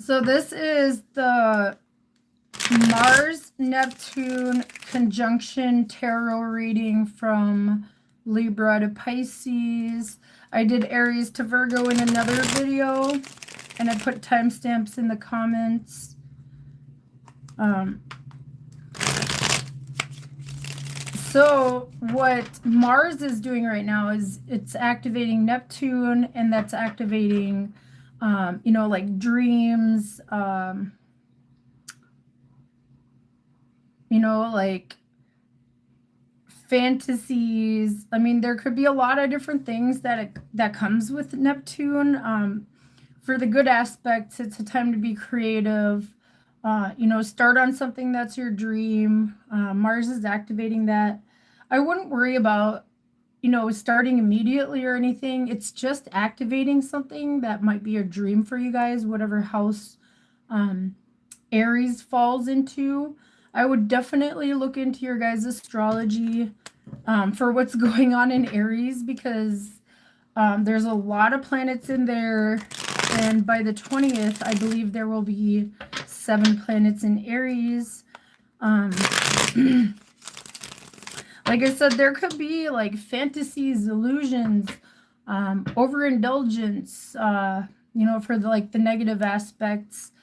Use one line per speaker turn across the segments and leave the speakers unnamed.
So this is the Mars Neptune conjunction tarot reading from Libra to Pisces. I did Aries to Virgo in another video, and I put timestamps in the comments. So what Mars is doing right now is it's activating Neptune, and that's activating, you know, like dreams, you know, like fantasies. I mean, there could be a lot of different things that comes with Neptune. For the good aspects, it's a time to be creative. You know, start on something that's your dream. Mars is activating that. I wouldn't worry about, you know, starting immediately or anything. It's just activating something that might be a dream for you guys, whatever house Aries falls into. I would definitely look into your guys' astrology for what's going on in Aries, because there's a lot of planets in there. And by the 20th, I believe there will be 7 planets in Aries. Like I said, there could be like fantasies, illusions, overindulgence, you know, for the negative aspects.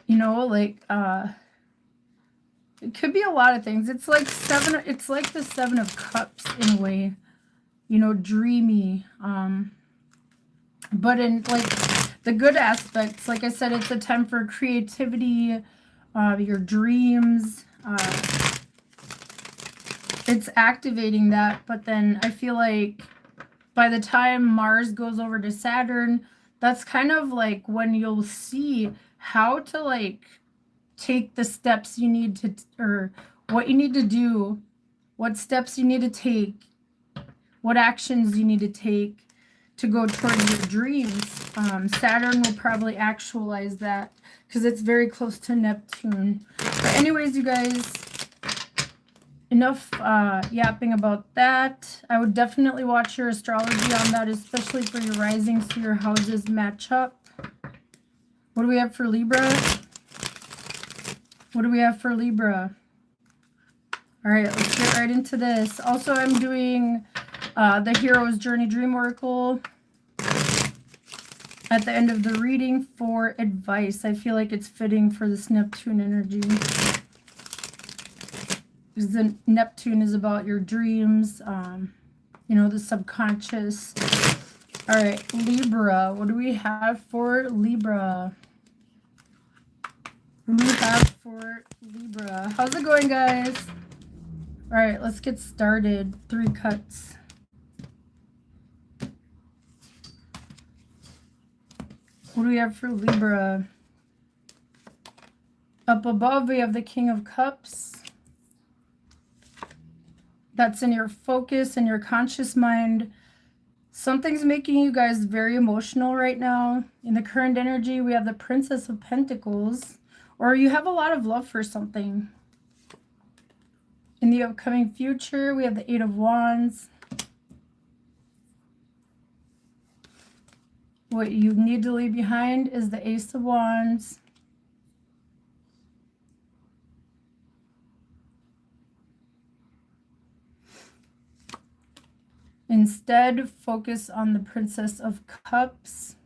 You know, like it could be a lot of things. It's like the 7 of Cups in a way, you know, dreamy. But in like the good aspects, like I said, it's a time for creativity, your dreams. It's activating that, but then I feel like by the time Mars goes over to Saturn, that's kind of like when you'll see how to like take the steps you need to, or what you need to do, what steps you need to take, what actions you need to take to go towards your dreams. Saturn will probably actualize that because it's very close to Neptune. But anyways, you guys, enough yapping about that. I would definitely watch your astrology on that, especially for your risings, so your houses match up. What do we have for Libra? What do we have for Libra? All right, let's get right into this. Also, I'm doing the Hero's Journey Dream Oracle at the end of the reading for advice. I feel like it's fitting for this Neptune energy, because the Neptune is about your dreams, you know, the subconscious. All right, Libra. What do we have for Libra? What do we have for Libra? How's it going, guys? All right, let's get started. 3 cuts. What do we have for Libra? Up above, we have the King of Cups. That's in your focus and your conscious mind. Something's making you guys very emotional right now. In the current energy, we have the Princess of Pentacles, or you have a lot of love for something. In the upcoming future, we have the 8 of Wands. What you need to leave behind is the Ace of Wands. Instead, focus on the Princess of Cups.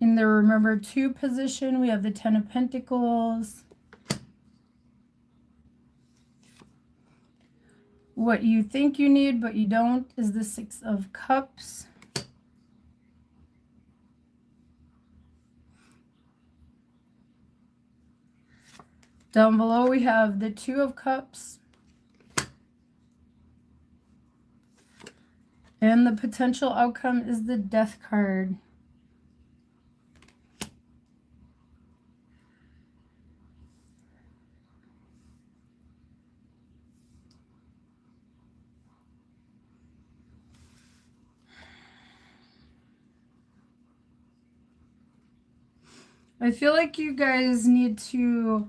In the Remember 2 position, we have the 10 of Pentacles. What you think you need, but you don't, is the 6 of Cups. Down below, we have the 2 of Cups. And the potential outcome is the Death card. I feel like you guys need to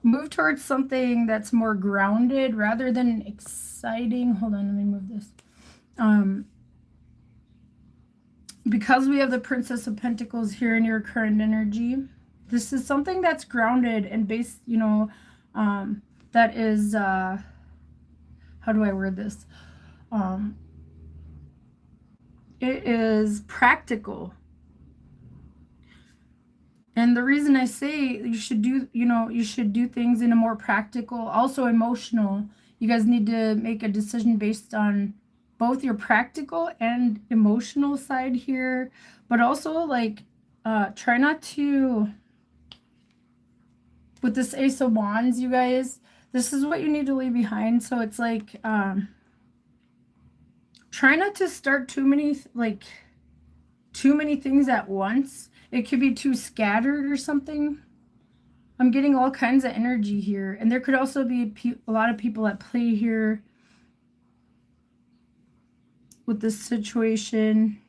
move towards something that's more grounded rather than exciting. Hold on, let me move this. Because we have the Princess of Pentacles here in your current energy, this is something that's grounded and based, you know, that is, how do I word this? It is practical. And the reason I say you should do, you know, you should do things in a more practical, also emotional. You guys need to make a decision based on both your practical and emotional side here, but also like try not to, with this Ace of Wands, you guys, this is what you need to leave behind. So it's like try not to start too many things at once. It could be too scattered or something. I'm getting all kinds of energy here. And there could also be a lot of people at play here with this situation.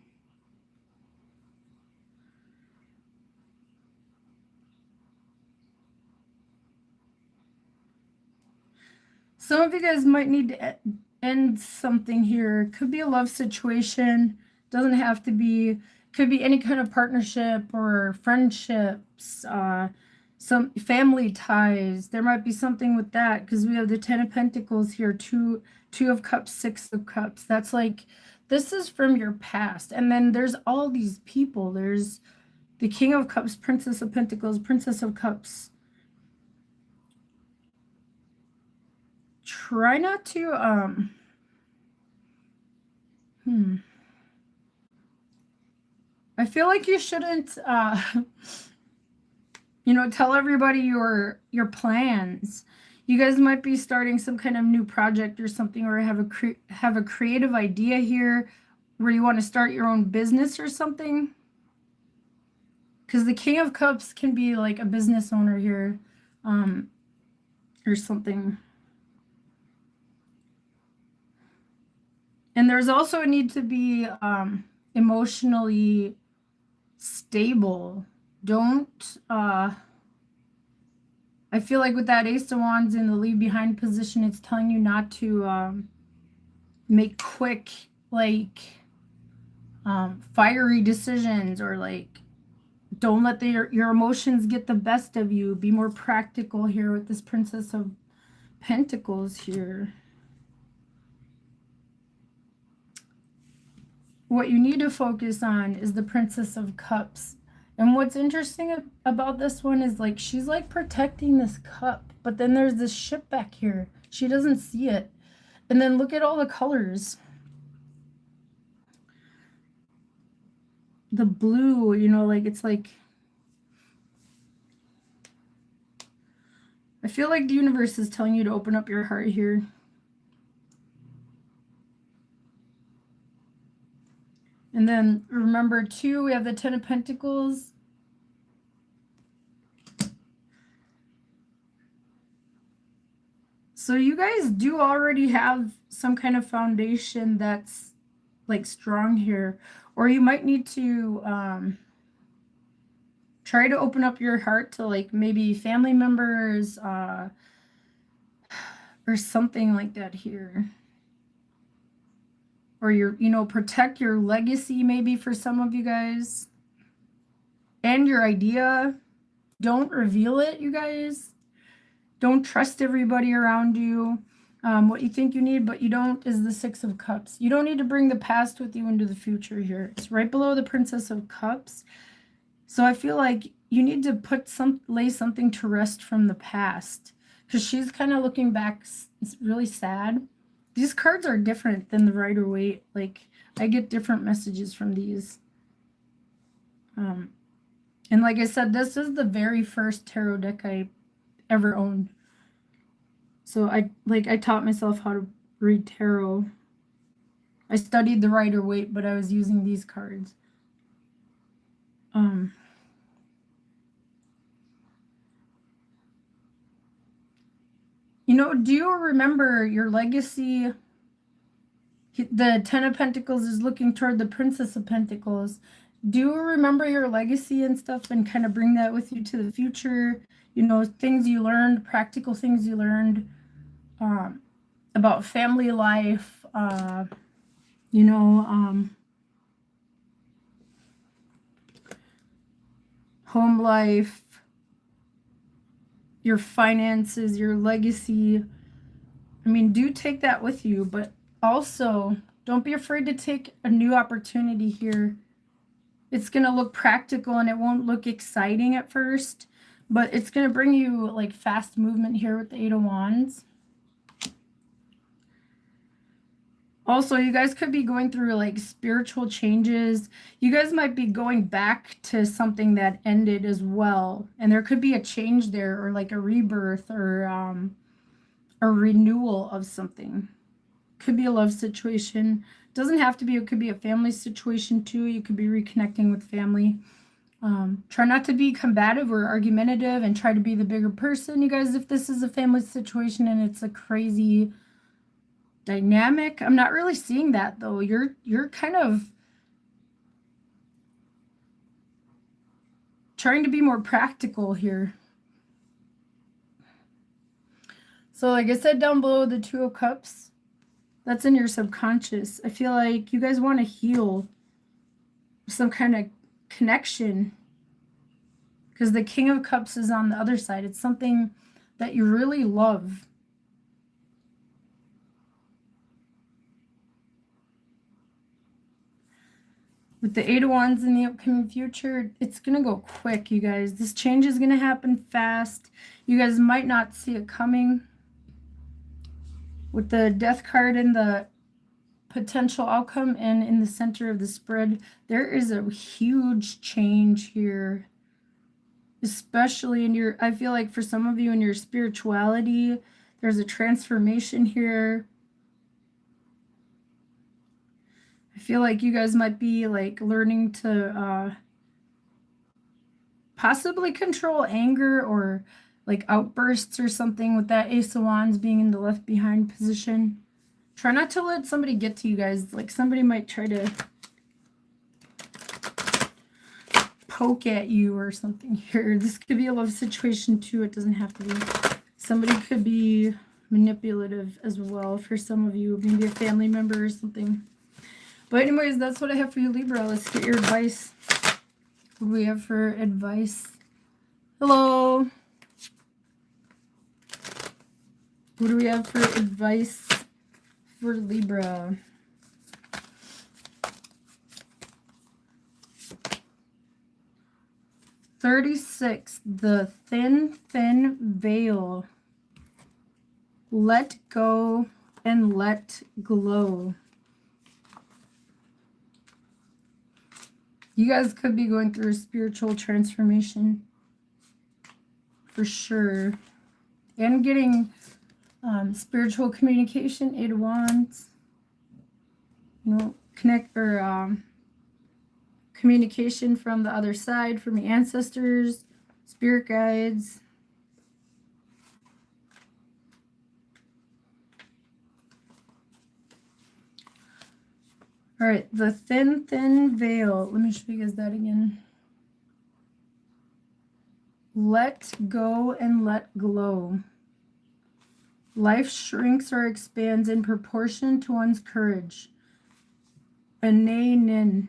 Some of you guys might need to end something here. Could be a love situation. Doesn't have to be. Could be any kind of partnership or friendships, some family ties. There might be something with that because we have the Ten of Pentacles here, two of Cups, Six of Cups. That's like, this is from your past. And then there's all these people. There's the King of Cups, Princess of Pentacles, Princess of Cups. Try not to, I feel like you shouldn't, you know, tell everybody your plans. You guys might be starting some kind of new project or something, or have a creative idea here where you want to start your own business or something. Because the King of Cups can be like a business owner here, or something. And there's also a need to be emotionally stable. Don't I feel like with that Ace of Wands in the leave behind position, it's telling you not to make quick, like fiery decisions, or like don't let your emotions get the best of you. Be more practical here with this Princess of Pentacles here. What you need to focus on is the Princess of Cups. And what's interesting about this one is like she's like protecting this cup, but then there's this ship back here. She doesn't see it. And then look at all the colors. The blue, you know, like it's like, I feel like the universe is telling you to open up your heart here. And then remember too, we have the Ten of Pentacles. So you guys do already have some kind of foundation that's like strong here. Or you might need to try to open up your heart to like maybe family members or something like that here. Or you know, protect your legacy maybe for some of you guys. And your idea. Don't reveal it, you guys. Don't trust everybody around you. What you think you need, but you don't, is the Six of Cups. You don't need to bring the past with you into the future here. It's right below the Princess of Cups. So I feel like you need to lay something to rest from the past. Because she's kind of looking back, it's really sad. These cards are different than the Rider-Waite. Like, I get different messages from these. And like I said, this is the very first tarot deck I ever owned. So I taught myself how to read tarot. I studied the Rider-Waite, but I was using these cards. You know, do you remember your legacy? The Ten of Pentacles is looking toward the Princess of Pentacles. Do you remember your legacy and stuff and kind of bring that with you to the future? you know, things you learned, practical things you learned about family life, you know, home life, your finances, your legacy. I mean, do take that with you, but also don't be afraid to take a new opportunity here. It's going to look practical and it won't look exciting at first, but it's going to bring you like fast movement here with the Eight of Wands. Also, you guys could be going through like spiritual changes. You guys might be going back to something that ended as well. And there could be a change there, or like a rebirth, or a renewal of something. Could be a love situation. Doesn't have to be. It could be a family situation too. You could be reconnecting with family. Try not to be combative or argumentative and try to be the bigger person. You guys, if this is a family situation and it's a crazy dynamic, I'm not really seeing that though. You're kind of trying to be more practical here. So like I said down below, the Two of Cups, that's in your subconscious. I feel like you guys want to heal some kind of connection, because the King of Cups is on the other side. It's something that you really love. With the Eight of Wands in the upcoming future, it's going to go quick, you guys. This change is going to happen fast. You guys might not see it coming. With the Death card and the potential outcome and in the center of the spread, there is a huge change here. Especially in your, I feel like for some of you in your spirituality, there's a transformation here. I feel like you guys might be like learning to possibly control anger or like outbursts or something, with that Ace of Wands being in the left behind position. Try not to let somebody get to you guys. Like somebody might try to poke at you or something here. This could be a love situation too. It doesn't have to be. Somebody could be manipulative as well for some of you. Maybe a family member or something. But anyways, that's what I have for you, Libra. Let's get your advice. What do we have for advice? Hello. What do we have for advice for Libra? $36, the thin veil. Let go and let glow. You guys could be going through a spiritual transformation for sure. And getting spiritual communication, Eight of Wands. You know, connect or communication from the other side, from your ancestors, spirit guides. All right, the thin veil. Let me show you guys that again. Let go and let glow. Life shrinks or expands in proportion to one's courage. Ananin.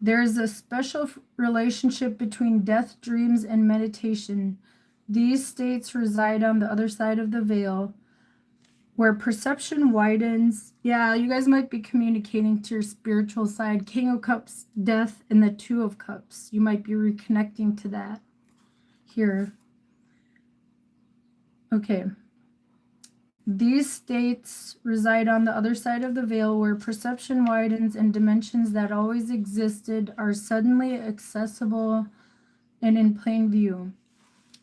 There is a special relationship between death, dreams, and meditation. These states reside on the other side of the veil, where perception widens. Yeah, you guys might be communicating to your spiritual side. King of Cups, Death, and the Two of Cups. You might be reconnecting to that here. Okay. These states reside on the other side of the veil, where perception widens and dimensions that always existed are suddenly accessible and in plain view.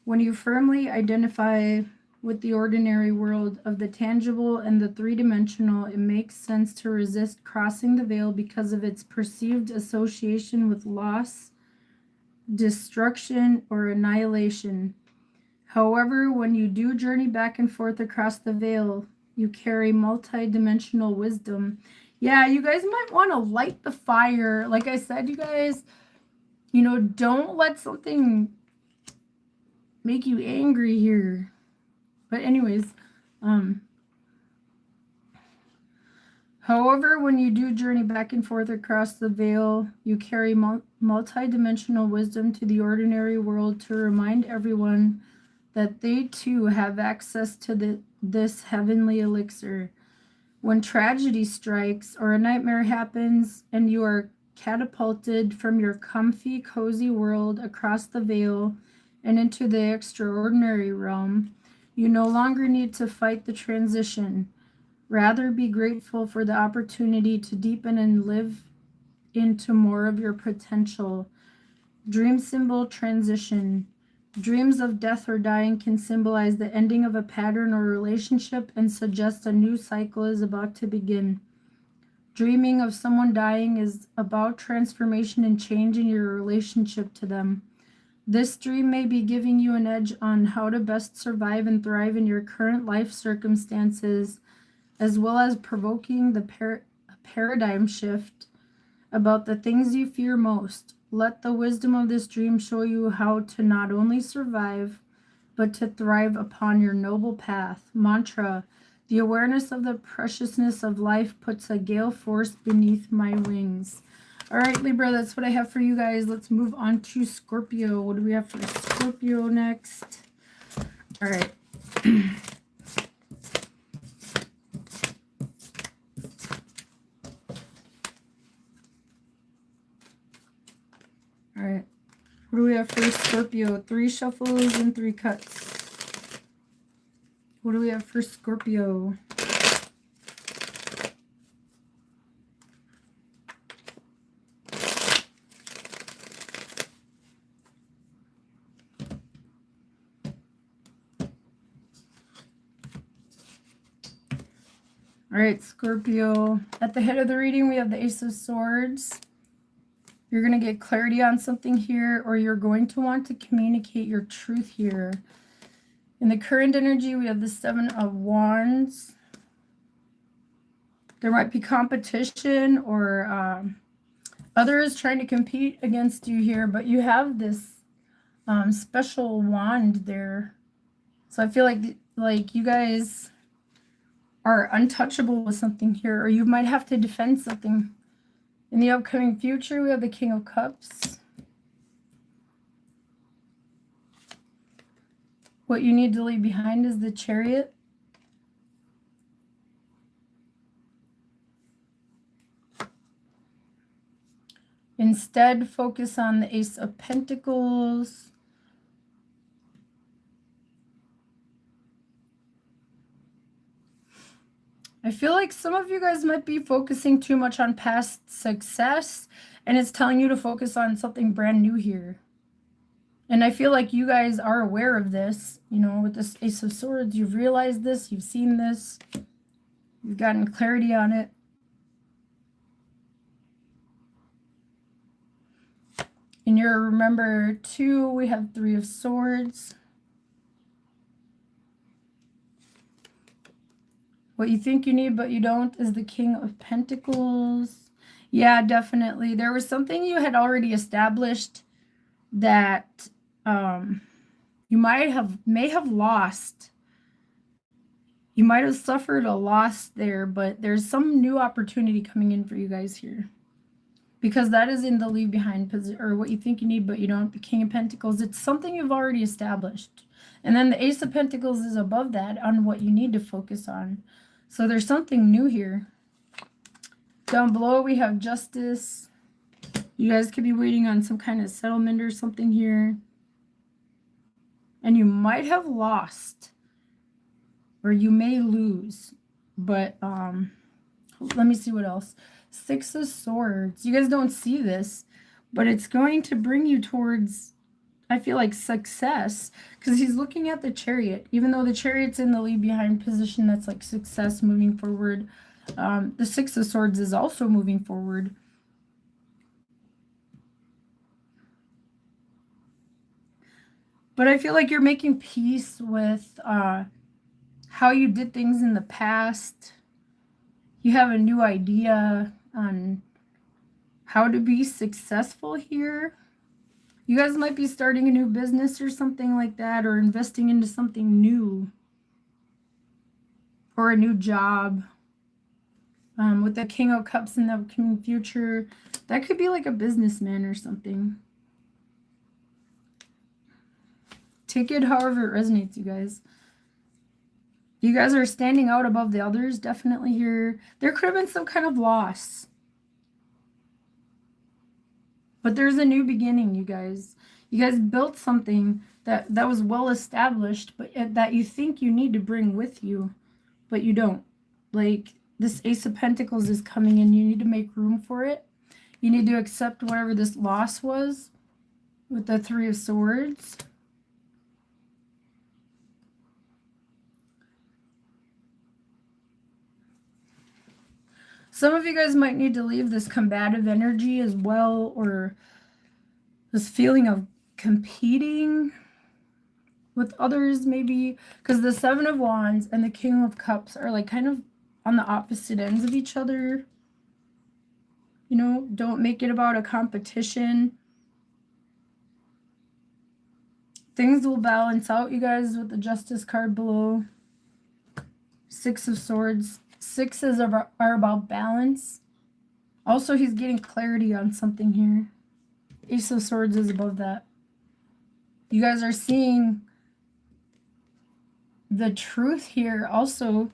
When you firmly identify with the ordinary world of the tangible and the three-dimensional, it makes sense to resist crossing the veil because of its perceived association with loss, destruction, or annihilation. However, when you do journey back and forth across the veil, you carry multi-dimensional wisdom. Yeah, you guys might want to light the fire. Like I said, you guys, you know, don't let something make you angry here. But anyways, however, when you do journey back and forth across the veil, you carry multi-dimensional wisdom to the ordinary world to remind everyone that they too have access to this heavenly elixir. When tragedy strikes or a nightmare happens and you are catapulted from your comfy, cozy world across the veil and into the extraordinary realm, you no longer need to fight the transition. Rather, be grateful for the opportunity to deepen and live into more of your potential. Dream symbol transition. Dreams of death or dying can symbolize the ending of a pattern or relationship and suggest a new cycle is about to begin. Dreaming of someone dying is about transformation and change in your relationship to them. This dream may be giving you an edge on how to best survive and thrive in your current life circumstances, as well as provoking the paradigm shift about the things you fear most. Let the wisdom of this dream show you how to not only survive, but to thrive upon your noble path. Mantra: the awareness of the preciousness of life puts a gale force beneath my wings. All right, Libra, that's what I have for you guys. Let's move on to Scorpio. What do we have for Scorpio next? All right. All right, what do we have for Scorpio? 3 shuffles and 3 cuts. What do we have for Scorpio? All right, Scorpio. At the head of the reading, we have the Ace of Swords. You're going to get clarity on something here, or you're going to want to communicate your truth here. In the current energy, we have the 7 of Wands. There might be competition or others trying to compete against you here, but you have this special wand there. So I feel like you guys are untouchable with something here, or you might have to defend something. In the upcoming future, we have the King of Cups. What you need to leave behind is the Chariot. Instead, focus on the Ace of Pentacles. I feel like some of you guys might be focusing too much on past success, and it's telling you to focus on something brand new here. And I feel like you guys are aware of this, you know, with this Ace of Swords. You've realized this, you've seen this, you've gotten clarity on it. In your remember 2, we have 3 of Swords. What you think you need but you don't is the King of Pentacles. Yeah, definitely. There was something you had already established that you may have lost. You might have suffered a loss there, but there's some new opportunity coming in for you guys here. Because that is in the leave behind position, or what you think you need but you don't, the King of Pentacles. It's something you've already established. And then the Ace of Pentacles is above that on what you need to focus on. So there's something new here. Down below, we have Justice. You guys could be waiting on some kind of settlement or something here. And you might have lost. Or you may lose. But let me see what else. 6 of Swords. You guys don't see this, but it's going to bring you towards, I feel like, success, because he's looking at the Chariot. Even though the Chariot's in the leave behind position, that's like success moving forward. The 6 of Swords is also moving forward. But I feel like you're making peace with how you did things in the past. You have a new idea on how to be successful here. You guys might be starting a new business or something like that, or investing into something new, or a new job. With the King of Cups in the coming future, that could be like a businessman or something. Take it however it resonates, you guys. You guys are standing out above the others, definitely here. There could have been some kind of loss. But there's a new beginning, you guys. You guys built something that was well established, but that you think you need to bring with you, but you don't. Like, this Ace of Pentacles is coming in. You need to make room for it. You need to accept whatever this loss was with the Three of Swords. Some of you guys might need to leave this combative energy as well, or this feeling of competing with others, maybe, because the Seven of Wands and the King of Cups are like kind of on the opposite ends of each other. You know, don't make it about a competition. Things will balance out, you guys, with the Justice card below. Six of Swords. Sixes are about balance. Also, he's getting clarity on something here. Ace of Swords is above that. You guys are seeing the truth here. Also,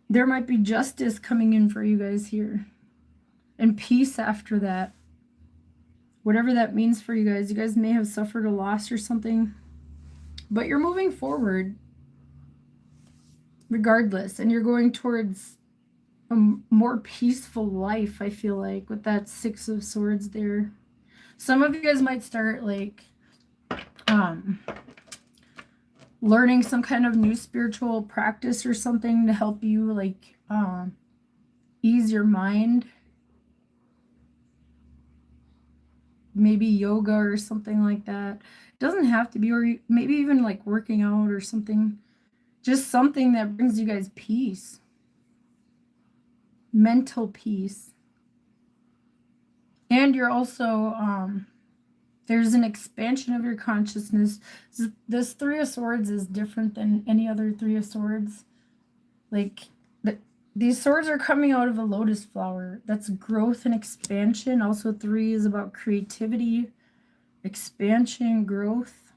there might be justice coming in for you guys here. And peace after that. Whatever that means for you guys. You guys may have suffered a loss or something. But you're moving forward regardless. And you're going towards a more peaceful life, I feel like, with that Six of Swords there. Some of you guys might start, like, learning some kind of new spiritual practice or something to help you, like, ease your mind. Maybe yoga or something like that. It doesn't have to be, or maybe even like working out or something. Just something that brings you guys peace. Mental peace. And you're also, there's an expansion of your consciousness. This Three of Swords is different than any other Three of Swords. Like, these swords are coming out of a lotus flower. That's growth and expansion. Also, 3 is about creativity, expansion, growth.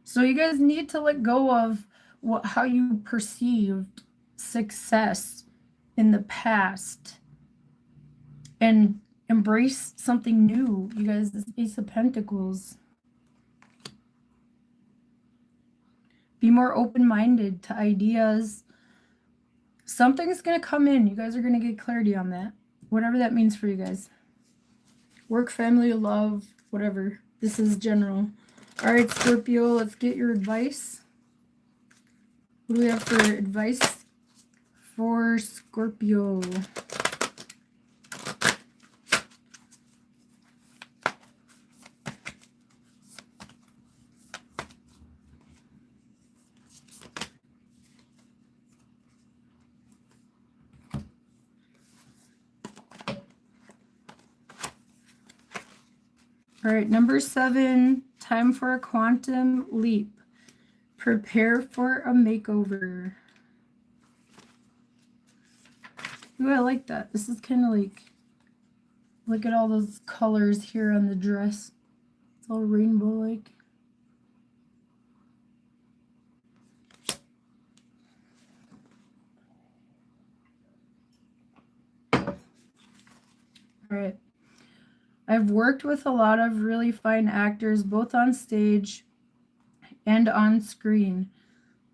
So you guys need to let go of how you perceived success in the past and embrace something new. You guys, this Ace of Pentacles. Be more open-minded to ideas. Something's going to come in. You guys are going to get clarity on that. Whatever that means for you guys. Work, family, love, whatever. This is general. All right, Scorpio, let's get your advice. What do we have for advice for Scorpio? All right, number 7, time for a quantum leap. Prepare for a makeover. Ooh, I like that. This is kind of like, look at all those colors here on the dress. It's all rainbow-like. All right. I've worked with a lot of really fine actors, both on stage and on screen.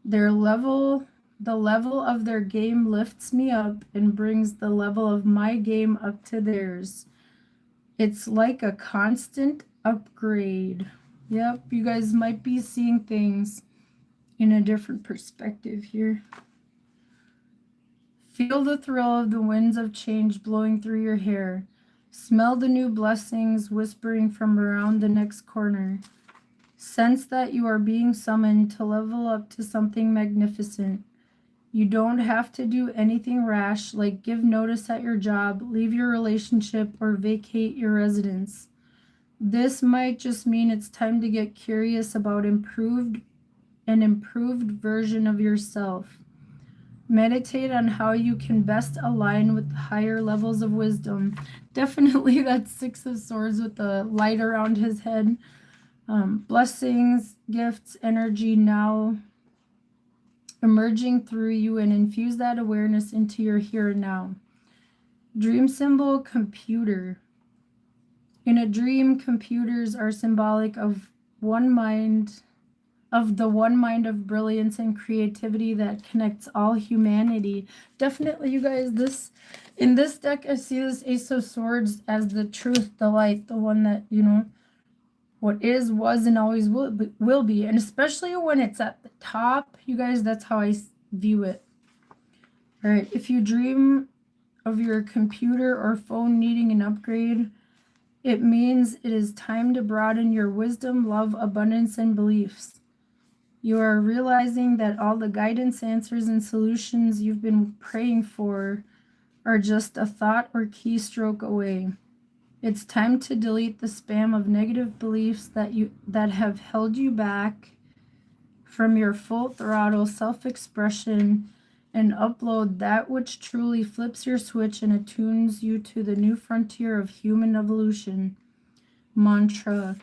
The level of their game lifts me up and brings the level of my game up to theirs. It's like a constant upgrade. Yep, you guys might be seeing things in a different perspective here. Feel the thrill of the winds of change blowing through your hair. Smell the new blessings whispering from around the next corner. Sense that you are being summoned to level up to something magnificent. You don't have to do anything rash, like give notice at your job, leave your relationship, or vacate your residence. This might just mean it's time to get curious about an improved version of yourself. Meditate on how you can best align with higher levels of wisdom. Definitely that Six of Swords with the light around his head. Blessings, gifts, energy now emerging through you, and infuse that awareness into your here and now. Dream symbol, computer. In a dream, computers are symbolic of the one mind of brilliance and creativity that connects all humanity. Definitely, you guys, in this deck, I see this Ace of Swords as the truth, the light, the one that, you know, what is, was, and always will be. And especially when it's at the top, you guys, that's how I view it. All right, if you dream of your computer or phone needing an upgrade, it means it is time to broaden your wisdom, love, abundance, and beliefs. You are realizing that all the guidance, answers, and solutions you've been praying for are just a thought or keystroke away. It's time to delete the spam of negative beliefs that have held you back from your full throttle self-expression, and upload that which truly flips your switch and attunes you to the new frontier of human evolution. Mantra: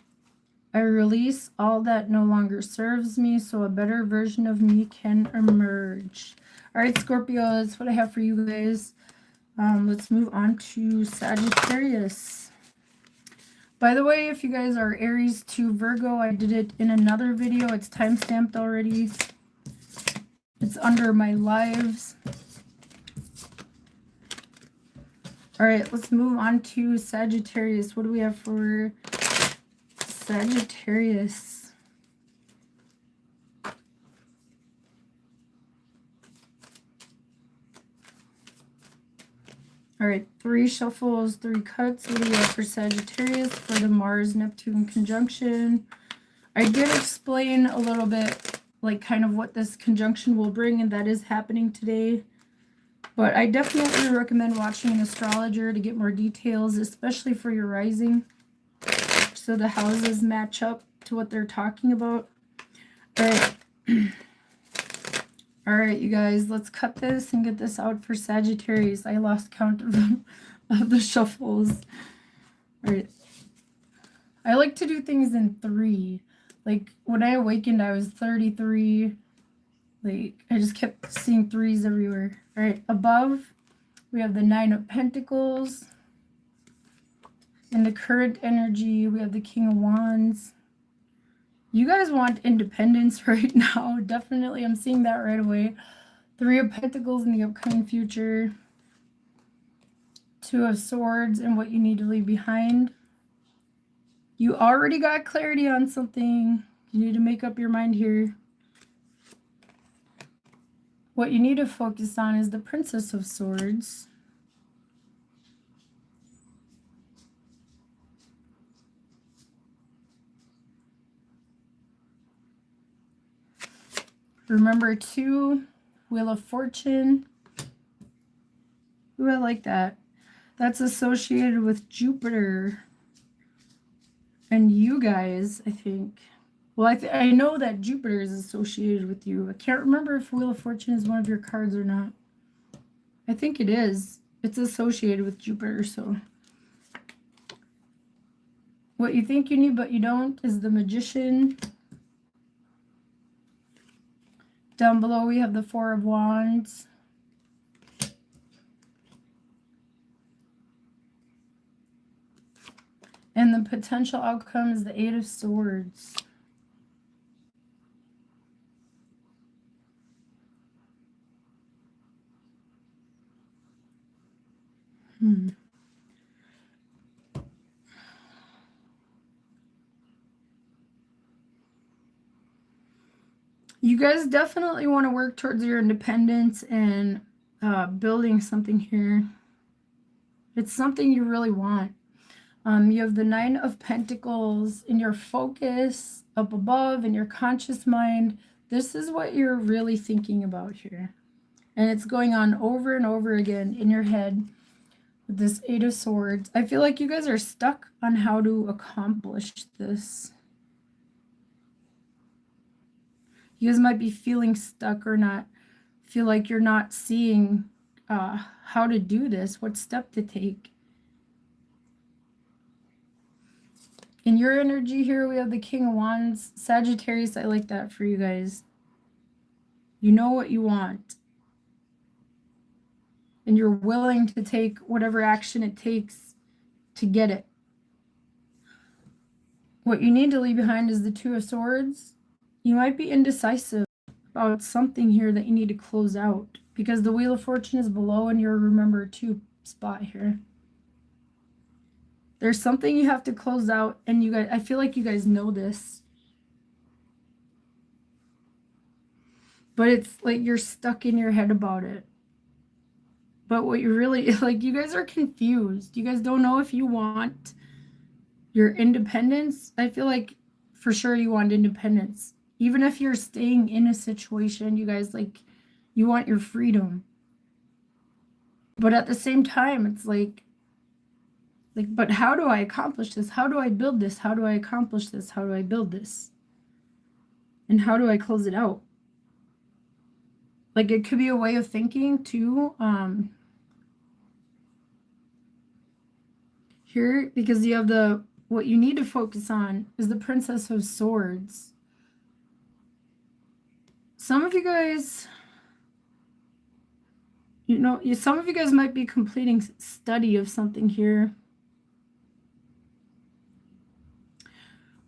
I release all that no longer serves me so a better version of me can emerge. All right, Scorpio, that's what I have for you guys. Let's move on to Sagittarius. By the way, if you guys are Aries to Virgo, I did it in another video. It's time-stamped already. It's under my lives. All right, let's move on to Sagittarius. What do we have for Sagittarius? All right, 3 shuffles, 3 cuts. What do we have for Sagittarius for the Mars-Neptune conjunction? I did explain a little bit, like, kind of what this conjunction will bring, and that is happening today. But I definitely recommend watching an astrologer to get more details, especially for your rising, so the houses match up to what they're talking about. All right. All right, you guys, let's cut this and get this out for Sagittarius. I lost count of the shuffles. All right. I like to do things in 3. Like, when I awakened, I was 33. Like, I just kept seeing 3s everywhere. All right, above, we have the 9 of Pentacles. In the current energy, we have the King of Wands. You guys want independence right now. Definitely, I'm seeing that right away. 3 of Pentacles in the upcoming future. 2 of Swords and what you need to leave behind. You already got clarity on something. You need to make up your mind here. What you need to focus on is the Princess of Swords. Remember 2, Wheel of Fortune. Ooh, I like that. That's associated with Jupiter. And you guys, I think. Well, I know that Jupiter is associated with you. I can't remember if Wheel of Fortune is one of your cards or not. I think it is. It's associated with Jupiter, so. What you think you need but you don't is the Magician. Down below we have the 4 of Wands. And the potential outcome is the 8 of Swords. You guys definitely want to work towards your independence and building something here. It's something you really want. You have the 9 of Pentacles in your focus up above in your conscious mind. This is what you're really thinking about here. And it's going on over and over again in your head. with this Eight of Swords. I feel like you guys are stuck on how to accomplish this. You guys might be feeling stuck or not, feel like you're not seeing how to do this, what step to take. In your energy here, we have the King of Wands. Sagittarius, I like that for you guys. You know what you want. And you're willing to take whatever action it takes to get it. What you need to leave behind is the Two of Swords. You might be indecisive about something here that you need to close out, because the Wheel of Fortune is below and you're Remember Two spot here. There's something you have to close out, and you guys, I feel like you guys know this. But it's like you're stuck in your head about it. But what you really, like, you guys are confused. You guys don't know if you want your independence. I feel like for sure you want independence. Even if you're staying in a situation, you guys, like, you want your freedom. But at the same time, it's like, but how do I accomplish this? How do I build this? How do I accomplish this? How do I build this? And how do I close it out? Like, it could be a way of thinking too. Here, because you have what you need to focus on is the Princess of Swords. Some of you guys, some of you guys might be completing study of something here.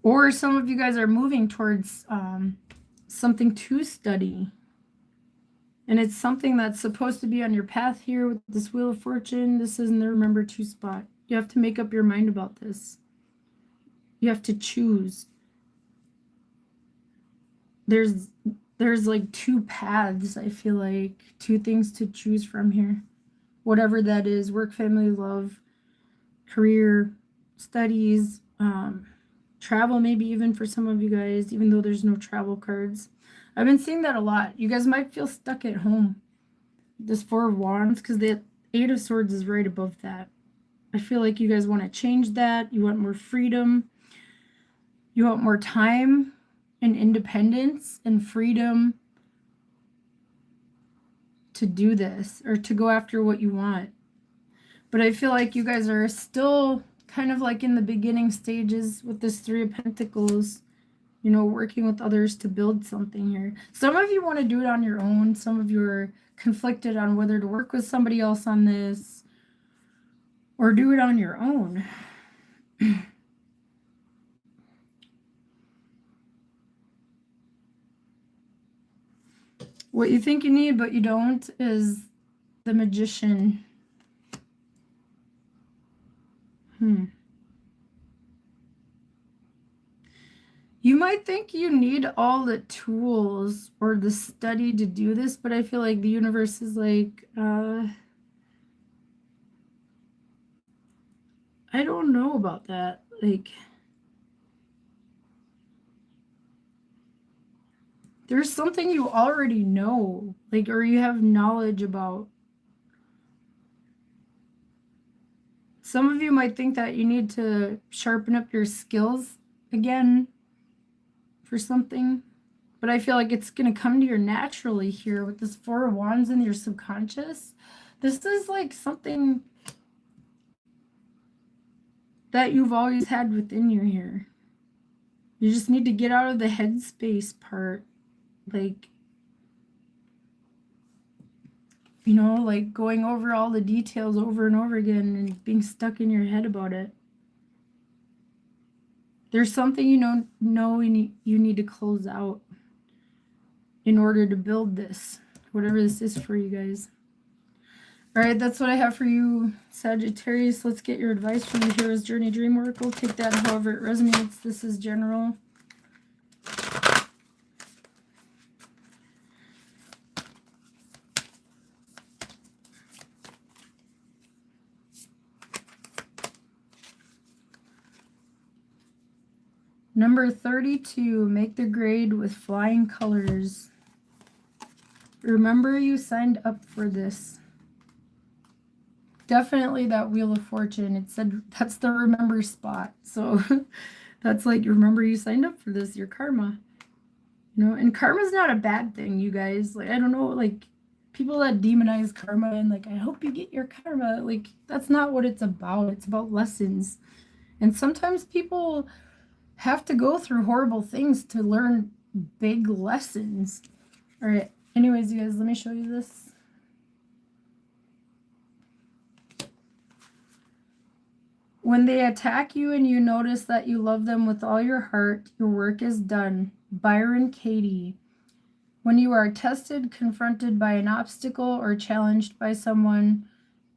Or some of you guys are moving towards something to study. And it's something that's supposed to be on your path here with this Wheel of Fortune. This is in the Remember Two spot. You have to make up your mind about this. You have to choose. There's like two paths, I feel like. Two things to choose from here. Whatever that is. Work, family, love, career, studies, travel, maybe even for some of you guys, even though there's no travel cards. I've been seeing that a lot. You guys might feel stuck at home. This Four of Wands, because the Eight of Swords is right above that. I feel like you guys want to change that. You want more freedom. You want more time and independence and freedom to do this or to go after what you want. But I feel like you guys are still kind of like in the beginning stages with this Three of Pentacles, working with others to build something here. Some of you want to do it on your own. Some of you are conflicted on whether to work with somebody else on this or do it on your own. What you think you need but you don't is the Magician. You might think you need all the tools or the study to do this, but I feel like the universe is like, I don't know about that. Like, there's something you already know, like, or you have knowledge about. Some of you might think that you need to sharpen up your skills again for something, but I feel like it's going to come to you naturally here with this Four of Wands in your subconscious. This is like something that you've always had within you here. You just need to get out of the headspace part. Like, like going over all the details over and over again and being stuck in your head about it. There's something you need to close out in order to build this, whatever this is for you guys. All right, that's what I have for you, Sagittarius. Let's get your advice from the Hero's Journey Dream Oracle. Take that however it resonates. This is general. Number 32, make the grade with flying colors. Remember, you signed up for this. definitely that Wheel of Fortune. It said that's the remember spot. So that's like, remember you signed up for this, your karma. You know, and karma's not a bad thing, you guys. Like, I don't know, like people that demonize karma and like, I hope you get your karma. Like, that's not what it's about. It's about lessons. And sometimes people have to go through horrible things to learn big lessons. All right. Anyways, you guys, let me show you this. When they attack you and you notice that you love them with all your heart, your work is done. Byron Katie. When you are tested, confronted by an obstacle, or challenged by someone,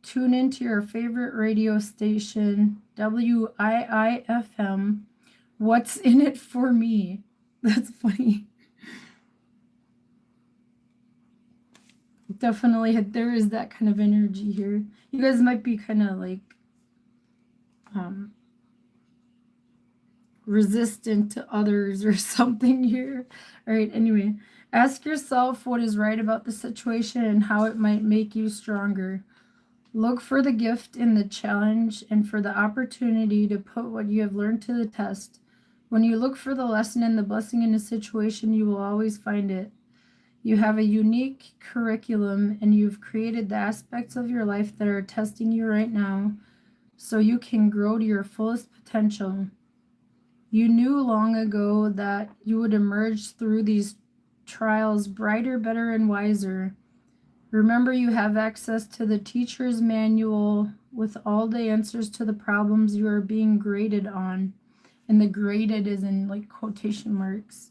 tune into your favorite radio station, WIIFM. What's in it for me? That's funny. Definitely, there is that kind of energy here. You guys might be kind of like resistant to others or something here. All right, anyway, ask yourself what is right about the situation and how it might make you stronger. Look for the gift in the challenge and for the opportunity to put what you have learned to the test. When you look for the lesson and the blessing in a situation, you will always find it. You have a unique curriculum, and you've created the aspects of your life that are testing you right now so you can grow to your fullest potential. You knew long ago that you would emerge through these trials brighter, better, and wiser. Remember, you have access to the teacher's manual with all the answers to the problems you are being graded on. And the graded is in like quotation marks.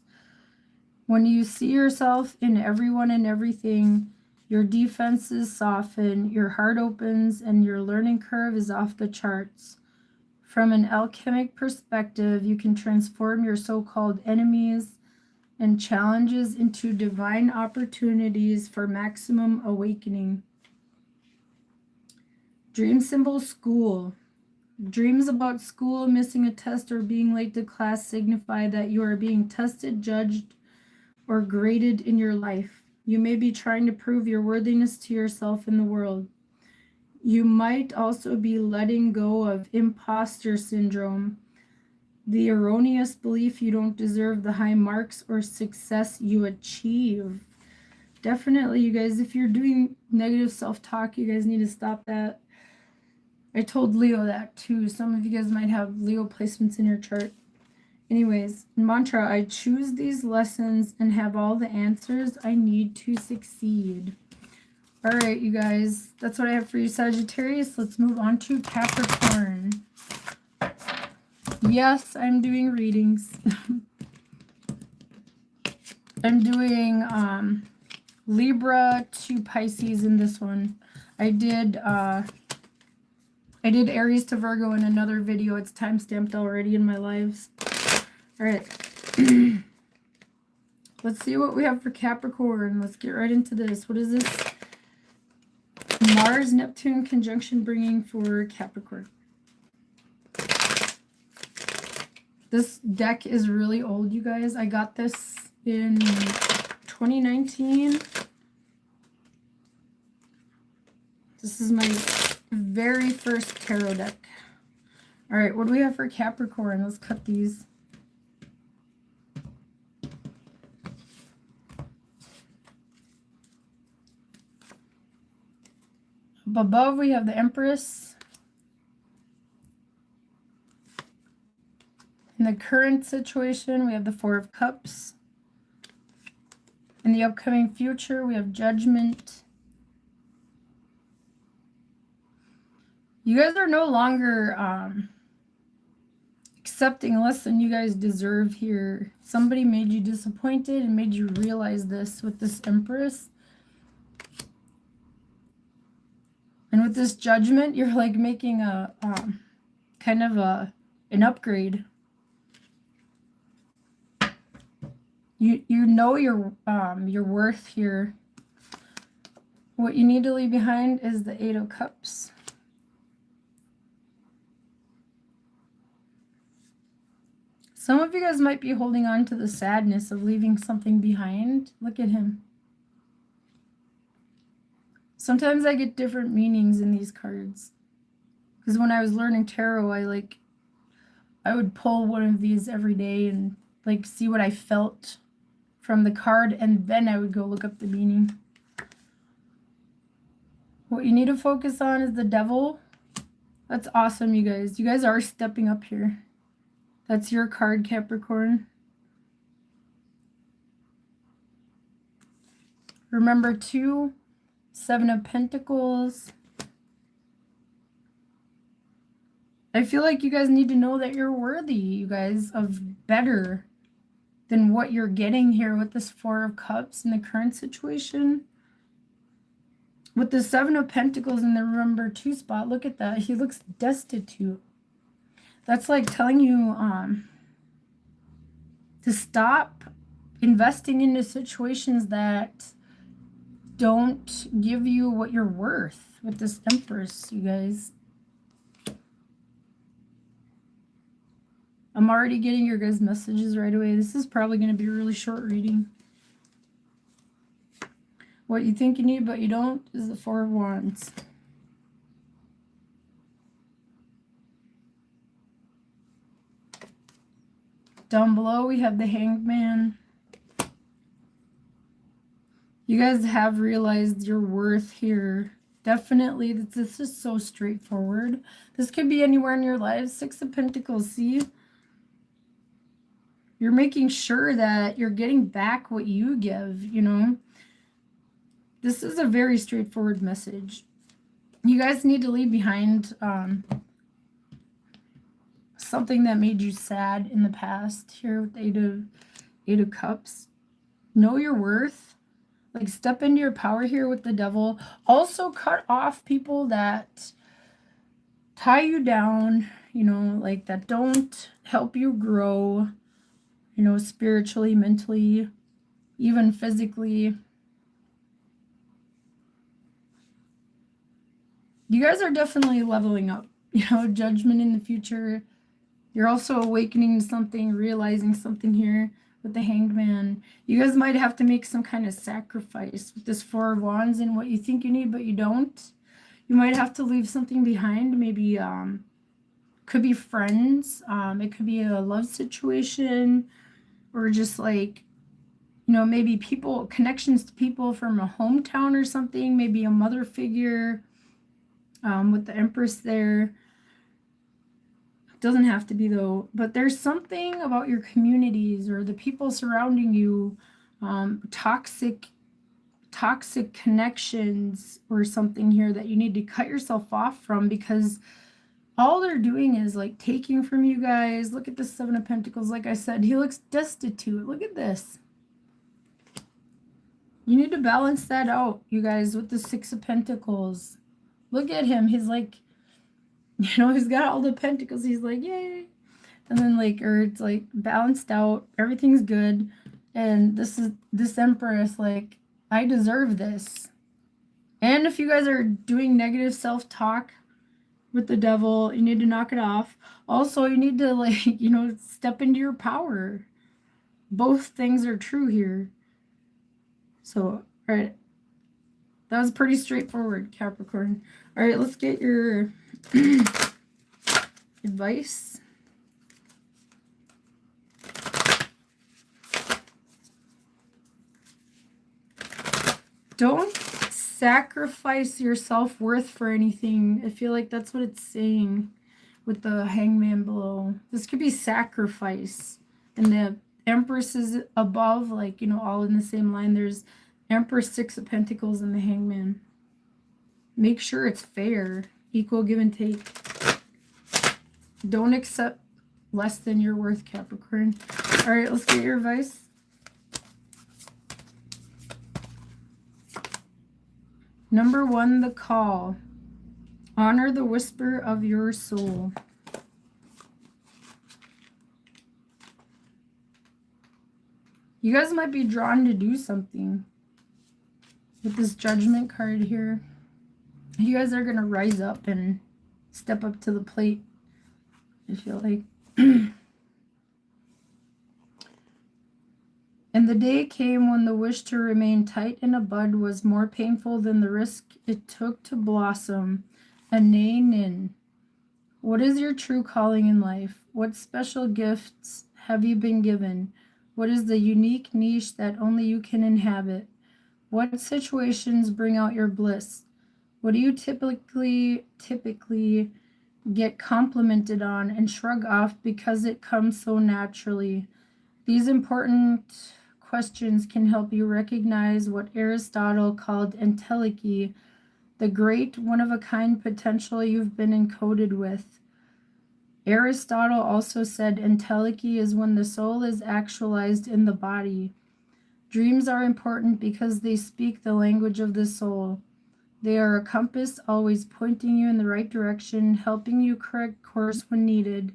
When you see yourself in everyone and everything, your defenses soften, your heart opens, and your learning curve is off the charts. From an alchemic perspective, you can transform your so-called enemies and challenges into divine opportunities for maximum awakening. Dream symbol school. Dreams about school, missing a test, or being late to class signify that you are being tested, judged, or graded in your life. You may be trying to prove your worthiness to yourself in the world. You might also be letting go of imposter syndrome, the erroneous belief you don't deserve the high marks or success you achieve. Definitely, you guys, if you're doing negative self-talk, you guys need to stop that. I told Leo that too. Some of you guys might have Leo placements in your chart. Anyways, mantra, I choose these lessons and have all the answers I need to succeed. All right, you guys, that's what I have for you, Sagittarius. Let's move on to Capricorn. Yes, I'm doing readings. I'm doing Libra to Pisces in this one. I did Aries to Virgo in another video. It's time-stamped already in my lives. All right. Let's see what we have for Capricorn. Let's get right into this. What is this? Mars, Neptune conjunction bringing for Capricorn. This deck is really old, you guys. I got this in 2019. This is my very first tarot deck. All right, what do we have for Capricorn? Let's cut these. Up above, we have the Empress. In the current situation, we have the Four of Cups. In the upcoming future, we have Judgment. You guys are no longer accepting less than you guys deserve here. Somebody made you disappointed and made you realize this with this Empress. And with this Judgment, you're like making a kind of an upgrade. You know your worth here. What you need to leave behind is the Eight of Cups. Some of you guys might be holding on to the sadness of leaving something behind. Look at him. Sometimes I get different meanings in these cards. Because when I was learning tarot, I would pull one of these every day and like see what I felt from the card, and then I would go look up the meaning. What you need to focus on is the Devil. That's awesome, you guys. You guys are stepping up here. That's your card, Capricorn. Remember, 2, 7 of Pentacles. I feel like you guys need to know that you're worthy, you guys, of better than what you're getting here with this 4 of Cups in the current situation. With the 7 of Pentacles in the number 2 spot, look at that. He looks destitute. That's like telling you to stop investing into situations that don't give you what you're worth with this Empress, you guys. I'm already getting your guys' messages right away. This is probably going to be a really short reading. What you think you need but you don't is the 4 of Wands. Down below we have the Hanged Man. You guys have realized your worth here. Definitely, this is so straightforward. This could be anywhere in your life. 6 of Pentacles, see? You're making sure that you're getting back what you give, you know? This is a very straightforward message. You guys need to leave behind something that made you sad in the past here with the 8 of Cups. Know your worth. Like, step into your power here with the Devil. Also, cut off people that tie you down, you know, like that don't help you grow, you know, spiritually, mentally, even physically. You guys are definitely leveling up, you know, Judgment in the future. You're also awakening to something, realizing something here with the Hanged Man. You guys might have to make some kind of sacrifice with this 4 of Wands and what you think you need but you don't. You might have to leave something behind. Maybe could be friends. It could be a love situation, or just like, you know, maybe people, connections to people from a hometown or something. Maybe a mother figure with the Empress there. Doesn't have to be though, but there's something about your communities or the people surrounding you, toxic connections or something here that you need to cut yourself off from, because all they're doing is like taking from you guys. Look at the 7 of Pentacles. Like I said, he looks destitute. Look at this. You need to balance that out, you guys, with the 6 of Pentacles. Look at him. He's like, you know, he's got all the pentacles. He's like, yay. And then like, or it's like balanced out. Everything's good. And this Empress, like, I deserve this. And if you guys are doing negative self-talk with the Devil, you need to knock it off. Also, you need to, like, you know, step into your power. Both things are true here. So, all right. That was pretty straightforward, Capricorn. All right, let's get your advice. Don't sacrifice your self-worth for anything. I feel like that's what it's saying with the Hangman below. This could be sacrifice. And the Empress is above, like, you know, all in the same line. There's Empress, 6 of Pentacles, and the Hangman. Make sure it's fair. Equal give and take. Don't accept less than your worth, Capricorn. All right, let's get your advice. Number 1, the call. Honor the whisper of your soul. You guys might be drawn to do something with this Judgment card here. You guys are going to rise up and step up to the plate, I feel like. And the day came when the wish to remain tight in a bud was more painful than the risk it took to blossom. A nay nin. What is your true calling in life? What special gifts have you been given? What is the unique niche that only you can inhabit? What situations bring out your bliss? What do you typically get complimented on and shrug off because it comes so naturally? These important questions can help you recognize what Aristotle called entelechy, the great one-of-a-kind potential you've been encoded with. Aristotle also said entelechy is when the soul is actualized in the body. Dreams are important because they speak the language of the soul. They are a compass always pointing you in the right direction, helping you correct course when needed,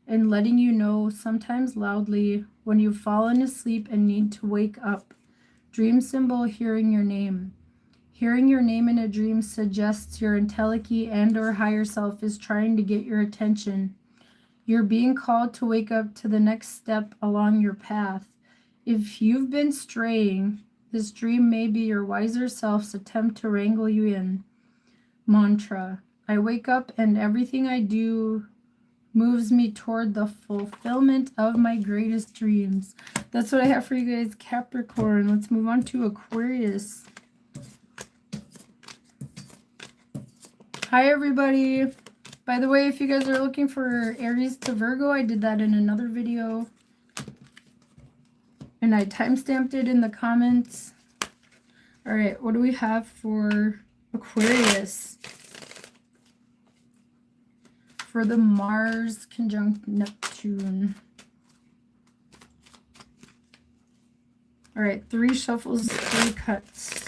and letting you know, sometimes loudly, when you've fallen asleep and need to wake up. Dream symbol, hearing your name. Hearing your name in a dream suggests your entelechy and or higher self is trying to get your attention. You're being called to wake up to the next step along your path. If you've been straying, this dream may be your wiser self's attempt to wrangle you in. Mantra. I wake up and everything I do moves me toward the fulfillment of my greatest dreams. That's what I have for you guys, Capricorn. Let's move on to Aquarius. Hi, everybody. By the way, if you guys are looking for Aries to Virgo, I did that in another video. And I timestamped it in the comments. All right, what do we have for Aquarius? For the Mars conjunct Neptune. All right, 3 shuffles, 3 cuts.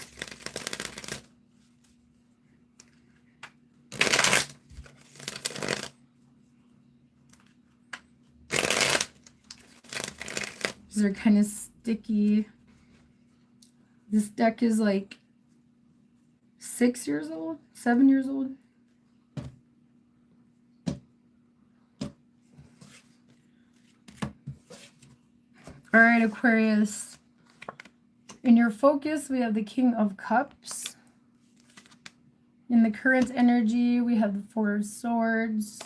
These are kind of sticky. This deck is like 6 years old, 7 years old. All right, Aquarius. In your focus, we have the King of Cups. In the current energy, we have the 4 of Swords.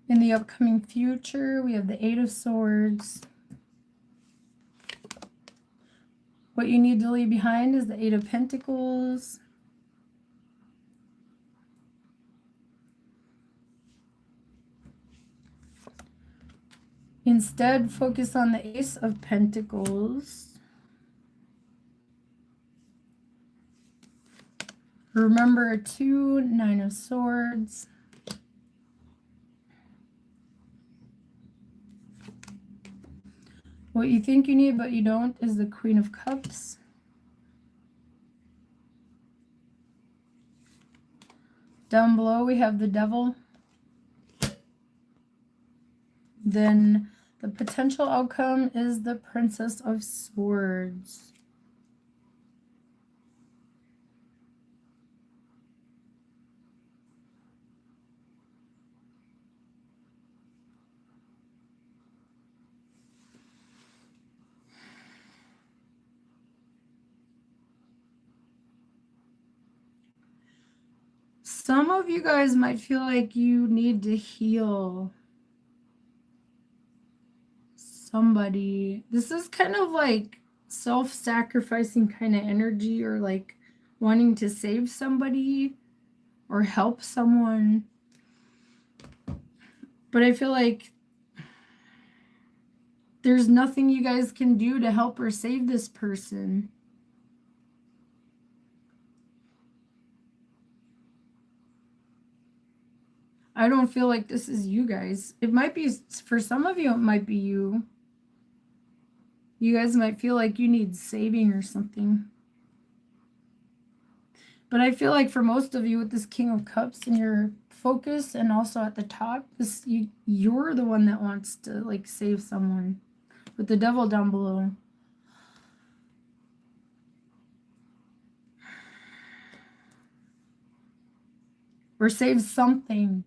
In the upcoming future, we have the 8 of Swords. What you need to leave behind is the 8 of Pentacles. Instead, focus on the Ace of Pentacles. Remember 2, 9 of Swords. What you think you need but you don't is the Queen of Cups. Down below we have the Devil. Then the potential outcome is the Princess of Swords. Some of you guys might feel like you need to heal somebody. This is kind of like self-sacrificing kind of energy, or like wanting to save somebody or help someone. But I feel like there's nothing you guys can do to help or save this person. I don't feel like this is you guys. It might be, for some of you, it might be you. You guys might feel like you need saving or something. But I feel like for most of you with this King of Cups and your focus, and also at the top, you're the one that wants to like save someone. With the Devil down below. Or save something.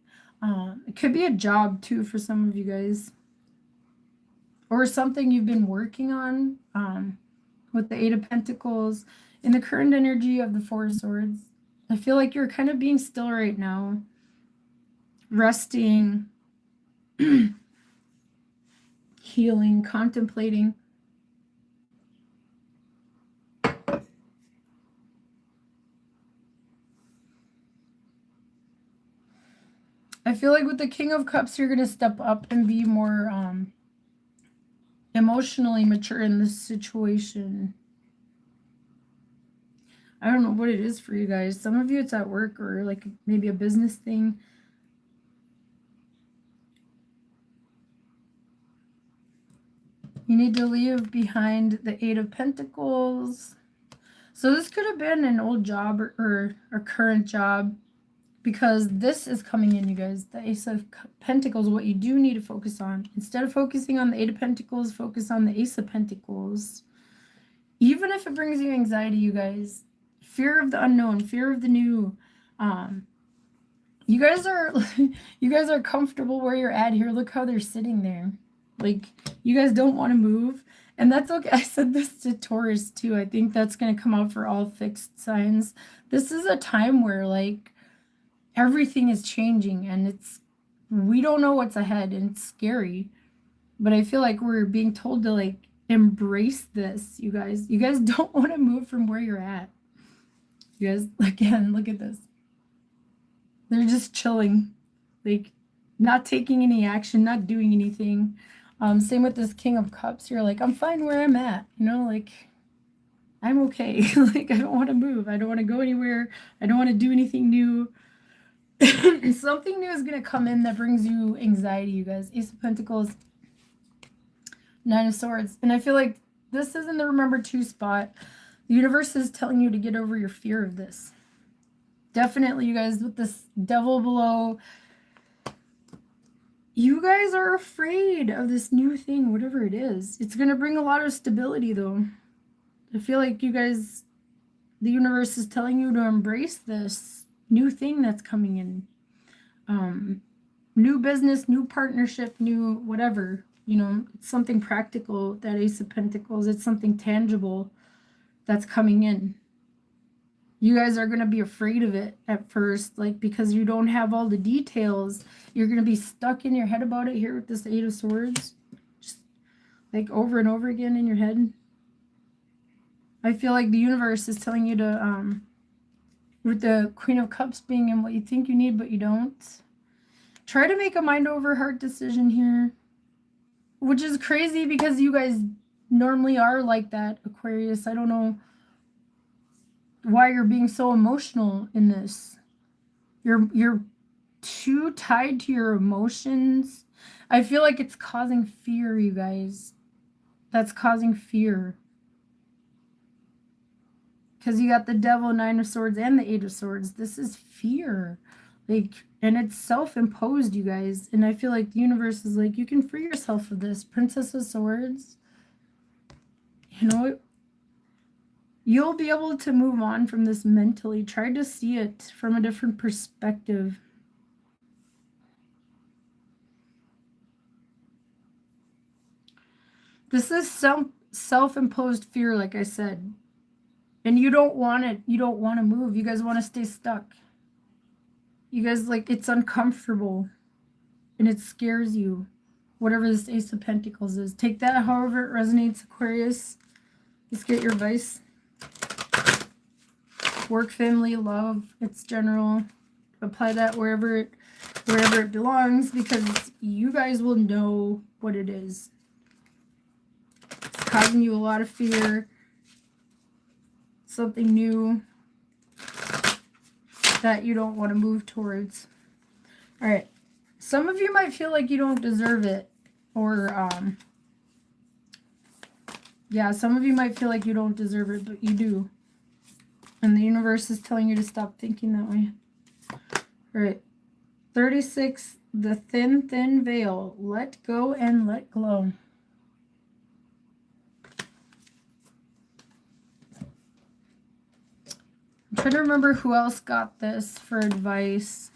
It could be a job too for some of you guys. or something you've been working on with the Eight of Pentacles. In the current energy of the Four of Swords, I feel like you're kind of being still right now, resting, healing, contemplating. I feel like with the King of Cups, you're going to step up and be more emotionally mature in this situation. I don't know what it is for you guys. Some of you, it's at work or like maybe a business thing. You need to leave behind the Eight of Pentacles. So this could have been an old job or a current job, because this is coming in, you guys. The Ace of Pentacles, what you do need to focus on. Instead of focusing on the Eight of Pentacles, focus on the Ace of Pentacles. Even if it brings you anxiety, you guys, fear of the unknown, fear of the new. You guys are comfortable where you're at here. Look how they're sitting there. Like, you guys don't want to move. And that's okay. I said this to Taurus too. I think that's going to come out for all fixed signs. This is a time where, like, everything is changing and we don't know what's ahead and it's scary. But I feel like we're being told to, like, embrace this, you guys. You guys don't want to move from where you're at. You guys, again, look at this. They're just chilling, like, not taking any action, not doing anything. Same with this King of Cups. You're like, I'm fine where I'm at, you know, like, I'm okay. Like, I don't want to move. I don't want to go anywhere. I don't want to do anything new. Something new is going to come in that brings you anxiety, you guys. Ace of Pentacles, Nine of Swords. And I feel like this is in the Remember 2 spot. The universe is telling you to get over your fear of this. Definitely, you guys, with this Devil below, you guys are afraid of this new thing, whatever it is. It's going to bring a lot of stability, though. I feel like you guys, the universe is telling you to embrace this new thing that's coming in. New business, new partnership, new whatever. You know, it's something practical, that Ace of Pentacles. It's something tangible that's coming in. You guys are going to be afraid of it at first, like, because you don't have all the details. You're going to be stuck in your head about it here with this Eight of Swords. Just, like, over and over again in your head. I feel like the universe is telling you to, with the Queen of Cups being in what you think you need, but you don't. Try to make a mind over heart decision here. Which is crazy because you guys normally are like that, Aquarius. I don't know why you're being so emotional in this. You're too tied to your emotions. I feel like it's causing fear, you guys. That's causing fear. Because you got the Devil, Nine of Swords, and the Eight of Swords. This is fear. Like, and it's self-imposed, you guys. And I feel like the universe is like, you can free yourself of this. Princess of Swords. You know, you'll be able to move on from this mentally. Try to see it from a different perspective. This is self-imposed fear, like I said. And you don't want it. You don't want to move. You guys want to stay stuck. You guys, like, it's uncomfortable. And it scares you. Whatever this Ace of Pentacles is. Take that however it resonates, Aquarius. Let's get your advice. Work, family, love. It's general. Apply that wherever it belongs, because you guys will know what it is. It's causing you a lot of fear. Something new that you don't want to move towards. All right. Some of you might feel like you don't deserve it, or yeah, some of you might feel like you don't deserve it, but you do. And the universe is telling you to stop thinking that way. All right. 36, the thin veil. Let go and let glow. I'm trying to remember who else got this for advice.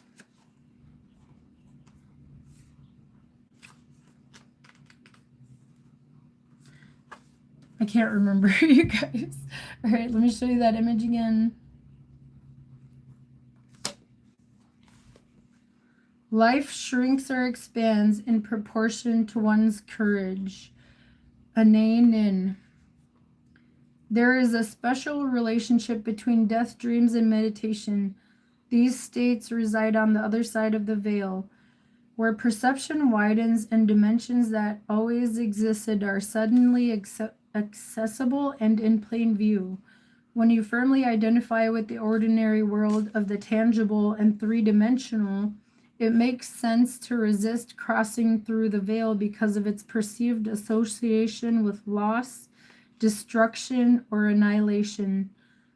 I can't remember, you guys. All right, let me show you that image again. Life shrinks or expands in proportion to one's courage. Ananin. There is a special relationship between death dreams and meditation. These states reside on the other side of the veil, where perception widens and dimensions that always existed are suddenly accessible and in plain view. When you firmly identify with the ordinary world of the tangible and three-dimensional, it makes sense to resist crossing through the veil because of its perceived association with loss, destruction, or annihilation.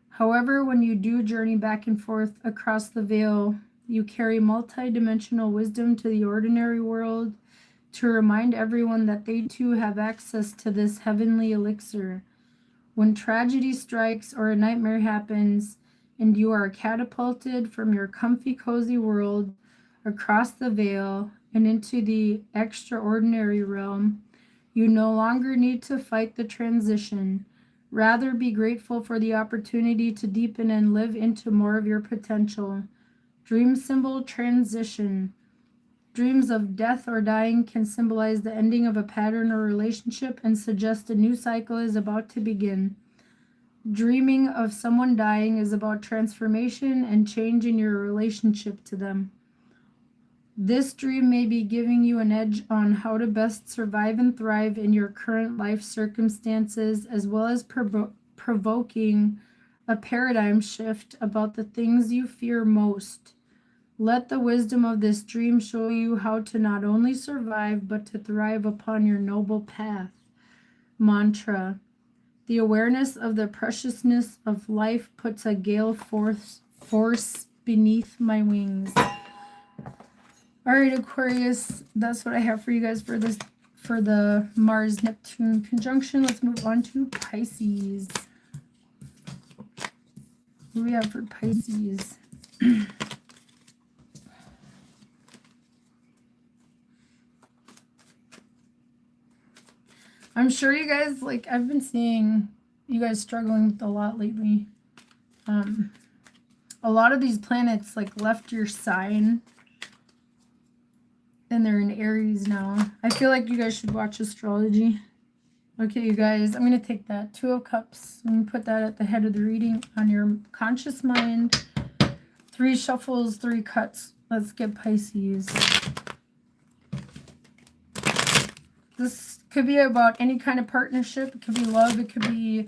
However, when you do journey back and forth across the veil, you carry multi-dimensional wisdom to the ordinary world to remind everyone that they too have access to this heavenly elixir. When tragedy strikes or a nightmare happens, and you are catapulted from your comfy, cozy world across the veil and into the extraordinary realm, you no longer need to fight the transition. Rather, be grateful for the opportunity to deepen and live into more of your potential. Dream symbol transition. Dreams of death or dying can symbolize the ending of a pattern or relationship and suggest a new cycle is about to begin. Dreaming of someone dying is about transformation and change in your relationship to them. This dream may be giving you an edge on how to best survive and thrive in your current life circumstances, as well as provoking a paradigm shift about the things you fear most. Let the wisdom of this dream show you how to not only survive, but to thrive upon your noble path. Mantra. The awareness of the preciousness of life puts a gale force beneath my wings. All right, Aquarius, that's what I have for you guys for the Mars-Neptune conjunction. Let's move on to Pisces. What do we have for Pisces? I'm sure you guys, like, I've been seeing you guys struggling with a lot lately. A lot of these planets, like, left your sign, and they're in Aries now. I feel like you guys should watch astrology. Okay, you guys, I'm going to take that Two of Cups and put that at the head of the reading on your conscious mind. 3 shuffles, 3 cuts. Let's get Pisces. This could be about any kind of partnership. It could be love. It could be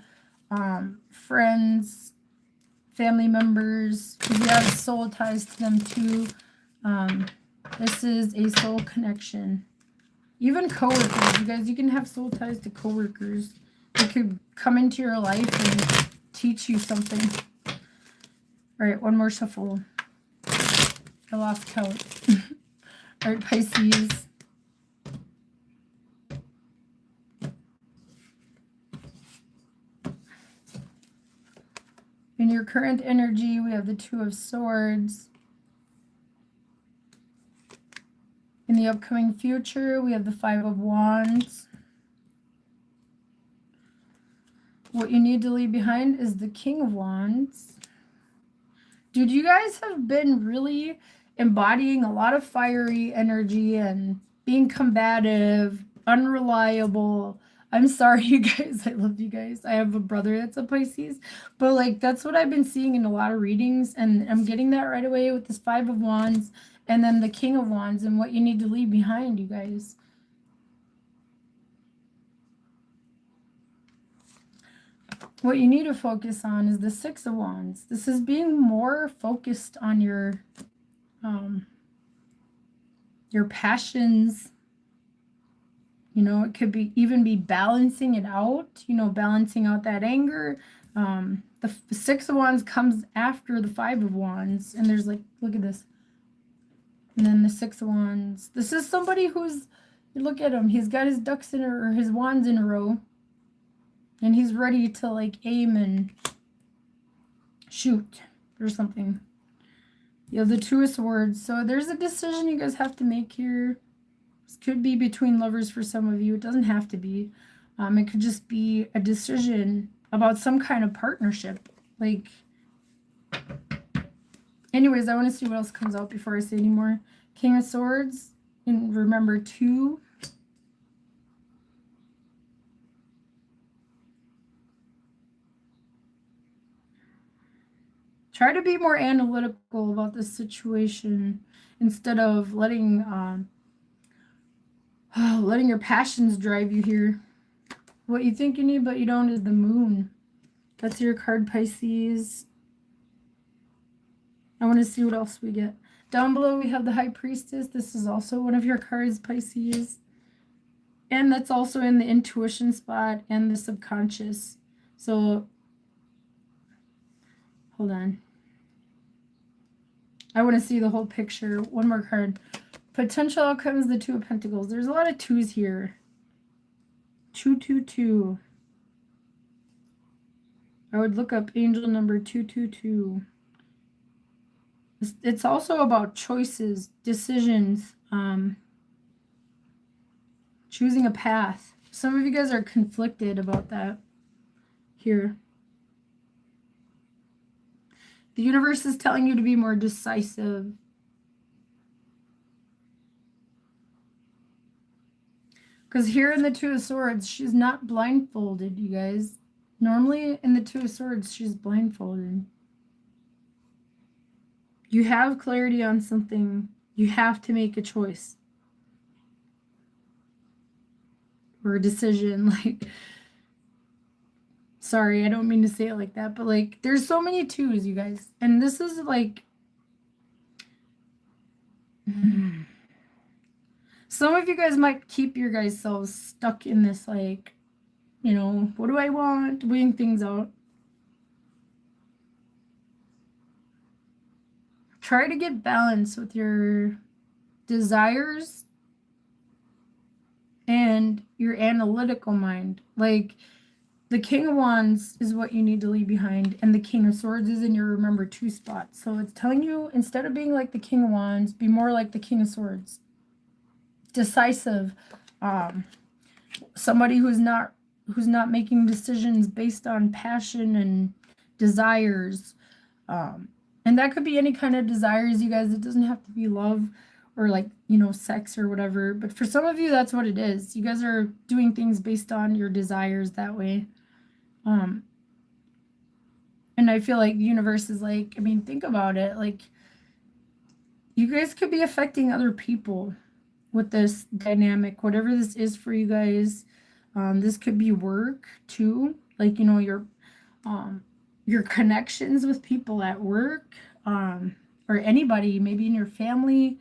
friends, family members. If you have soul ties to them too. This is a soul connection. Even coworkers. You guys, you can have soul ties to coworkers. They could come into your life and teach you something. All right, one more shuffle. I lost count. All right, Pisces. In your current energy, we have the Two of Swords. In the upcoming future, we have the Five of Wands. What you need to leave behind is the King of Wands. Dude, you guys have been really embodying a lot of fiery energy and being combative, unreliable. I'm sorry, you guys. I love you guys. I have a brother that's a Pisces. But, like, that's what I've been seeing in a lot of readings. And I'm getting that right away with this Five of Wands and then the King of Wands and what you need to leave behind, you guys. What you need to focus on is the Six of Wands. This is being more focused on your passions. You know, it could be even be balancing it out, you know, balancing out that anger. The Six of Wands comes after the Five of Wands. And there's, like, look at this. And then the Six of Wands. This is somebody who's, look at him. He's got his ducks in or his wands in a row. And he's ready to, like, aim and shoot or something. You have the Two of Swords. So there's a decision you guys have to make here. This could be between lovers for some of you. It doesn't have to be. It could just be a decision about some kind of partnership. Like, anyways, I want to see what else comes out before I say any more. King of Swords, and remember 2. Try to be more analytical about this situation instead of letting your passions drive you here. What you think you need but you don't is the Moon. That's your card, Pisces. I want to see what else we get. Down below we have the High Priestess. This is also one of your cards, Pisces. And that's also in the intuition spot and the subconscious. So, hold on. I want to see the whole picture. One more card. Potential outcomes, the 2 of Pentacles. There's a lot of 2s here. 2, 2, 2. I would look up angel number 222. It's also about choices, decisions, choosing a path. Some of you guys are conflicted about that here. The universe is telling you to be more decisive. Because here in the 2 of Swords, she's not blindfolded, you guys. Normally in the 2 of Swords, she's blindfolded. You have clarity on something. You have to make a choice. Or a decision. Like, sorry, I don't mean to say it like that. But, like, there's so many 2s, you guys. And this is, like... Some of you guys might keep your guys selves stuck in this, like, you know, what do I want? Weighing things out. Try to get balance with your desires and your analytical mind. Like, the King of Wands is what you need to leave behind, and the King of Swords is in your remember 2 spot. So it's telling you, instead of being like the King of Wands, be more like the King of Swords. Decisive. Somebody who's not making decisions based on passion and desires. And that could be any kind of desires, you guys. It doesn't have to be love or, like, you know, sex or whatever. But for some of you, that's what it is. You guys are doing things based on your desires that way. And I feel like the universe is like, I mean, think about it. Like, you guys could be affecting other people with this dynamic, whatever this is for you guys. This could be work too. Like, you know, your connections with people at work, or anybody, maybe in your family.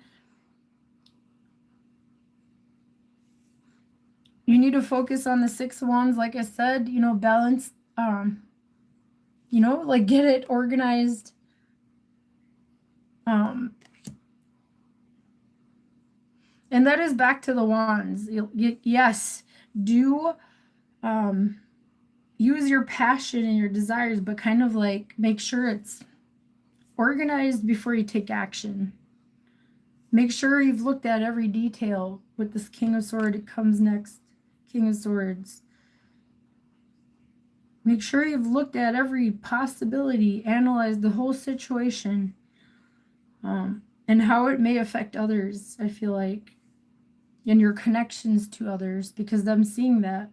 You need to focus on the 6 of Wands, like I said, you know, balance, you know, like, get it organized. And that is back to the Wands. Yes, do use your passion and your desires, but kind of like make sure it's organized before you take action. Make sure you've looked at every detail. With this King of Swords, it comes next. King of Swords. Make sure you've looked at every possibility, analyzed the whole situation, and how it may affect others, I feel like, and your connections to others, because I'm seeing that.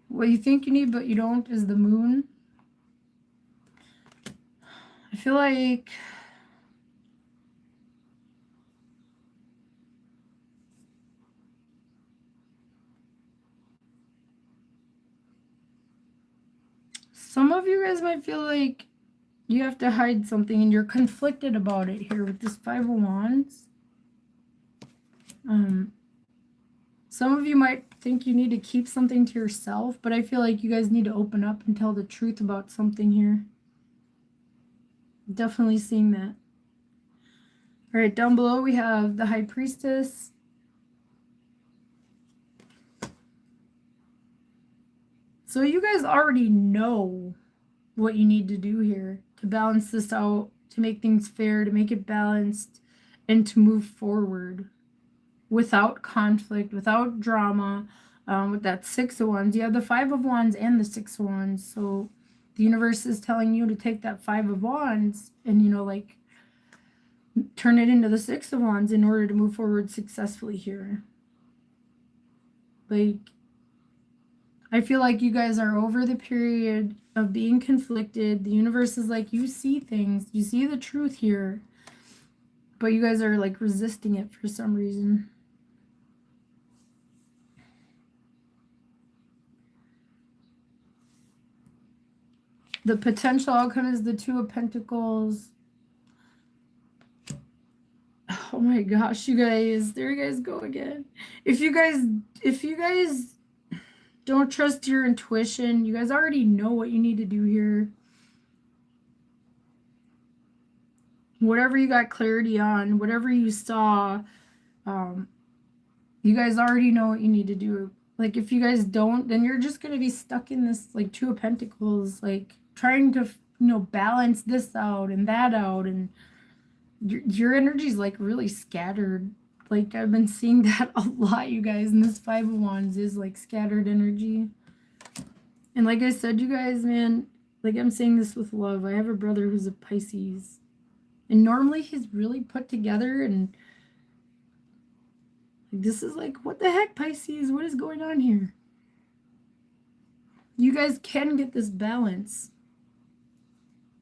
What you think you need but you don't is the Moon. I feel like some of you guys might feel like you have to hide something and you're conflicted about it here with this 5 of Wands. Some of you might think you need to keep something to yourself, but I feel like you guys need to open up and tell the truth about something here. Definitely seeing that. All right, down below we have the High Priestess. So you guys already know what you need to do here to balance this out, to make things fair, to make it balanced, and to move forward. without conflict, without drama. With that Six of Wands, you have the Five of Wands and the Six of Wands. So the universe is telling you to take that Five of Wands and, you know, like, turn it into the Six of Wands in order to move forward successfully here. Like, I feel like you guys are over the period of being conflicted. The universe is like, you see things, you see the truth here, but you guys are like resisting it for some reason. The potential outcome is the Two of Pentacles. Oh my gosh, you guys, there you guys go again. If you guys don't trust your intuition, you guys already know what you need to do here. Whatever you got clarity on, whatever you saw, you guys already know what you need to do. Like, if you guys don't, then you're just going to be stuck in this, like, Two of Pentacles, like, trying to, you know, balance this out and that out, and your energy is, like, really scattered. Like, I've been seeing that a lot, you guys, and this Five of Wands is, like, scattered energy. And like I said, you guys, man, like, I'm saying this with love. I have a brother who's a Pisces, and normally he's really put together, and this is like, what the heck, Pisces? What is going on here? You guys can get this balance.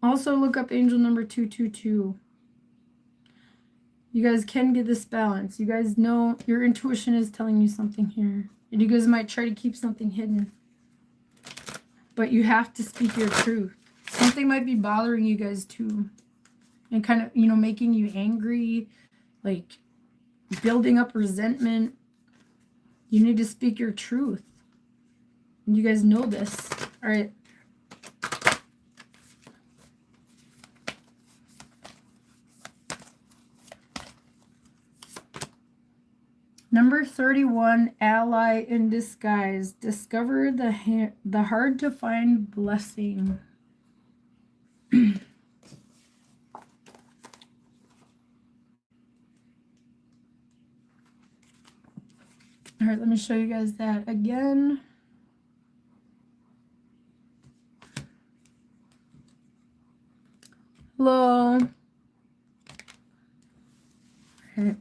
Also, look up angel number 222. You guys can get this balance. You guys know your intuition is telling you something here. And you guys might try to keep something hidden. But you have to speak your truth. Something might be bothering you guys too. And kind of, you know, making you angry. Like, building up resentment. You need to speak your truth. And you guys know this. All right. Number 31, ally in disguise. Discover the hard to find blessing. All right, let me show you guys that again. Hello. Okay.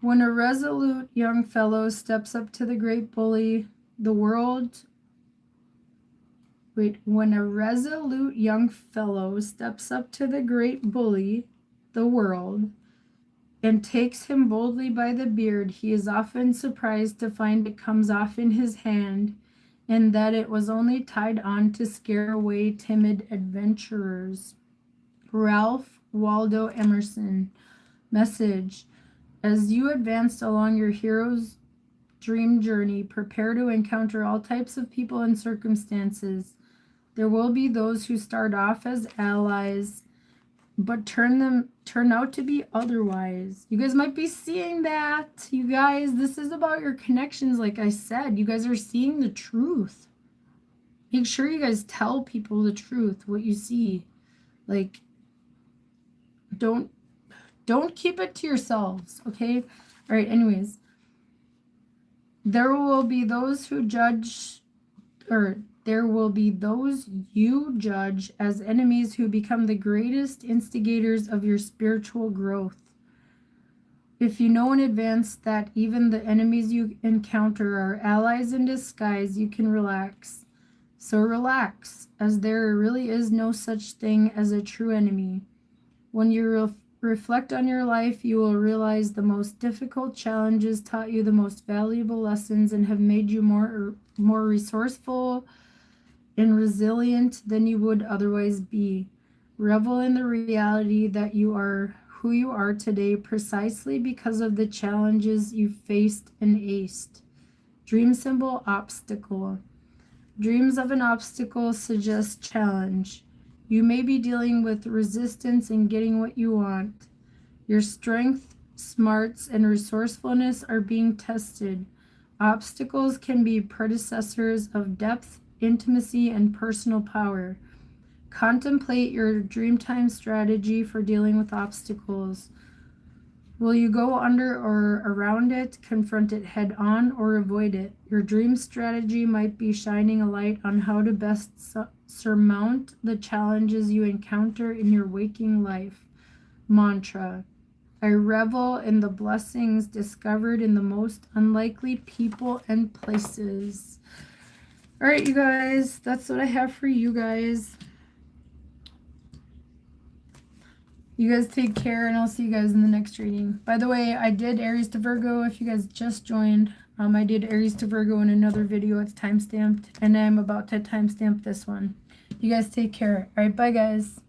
When a resolute young fellow steps up to the great bully, the world... When a resolute young fellow steps up to the great bully, the world, and takes him boldly by the beard, he is often surprised to find it comes off in his hand, and that it was only tied on to scare away timid adventurers. Ralph Waldo Emerson. Message: as you advance along your hero's dream journey, prepare to encounter all types of people and circumstances. There will be those who start off as allies, but turn out to be otherwise. You guys might be seeing that. You guys, this is about your connections. Like I said, you guys are seeing the truth. Make sure you guys tell people the truth, what you see. Like, don't keep it to yourselves, okay? All right, anyways. There will be those who judge, or there will be those you judge as enemies who become the greatest instigators of your spiritual growth. If you know in advance that even the enemies you encounter are allies in disguise, you can relax. So relax, as there really is no such thing as a true enemy. When you reflect on your life, you will realize the most difficult challenges taught you the most valuable lessons and have made you more resourceful and resilient than you would otherwise be. Revel in the reality that you are who you are today precisely because of the challenges you faced and aced. Dream symbol: obstacle. Dreams of an obstacle suggest challenge. You may be dealing with resistance in getting what you want. Your strength, smarts, and resourcefulness are being tested. Obstacles can be predecessors of depth, intimacy, and personal power. Contemplate your dreamtime strategy for dealing with obstacles. Will you go under or around it, confront it head on, or avoid it? Your dream strategy might be shining a light on how to best surmount the challenges you encounter in your waking life. Mantra. I revel in the blessings discovered in the most unlikely people and places. All right, you guys, that's what I have for you guys. You guys take care, and I'll see you guys in the next reading. By the way, I did Aries to Virgo. If you guys just joined, I did Aries to Virgo in another video. It's timestamped, and I'm about to timestamp this one. You guys take care. All right, bye, guys.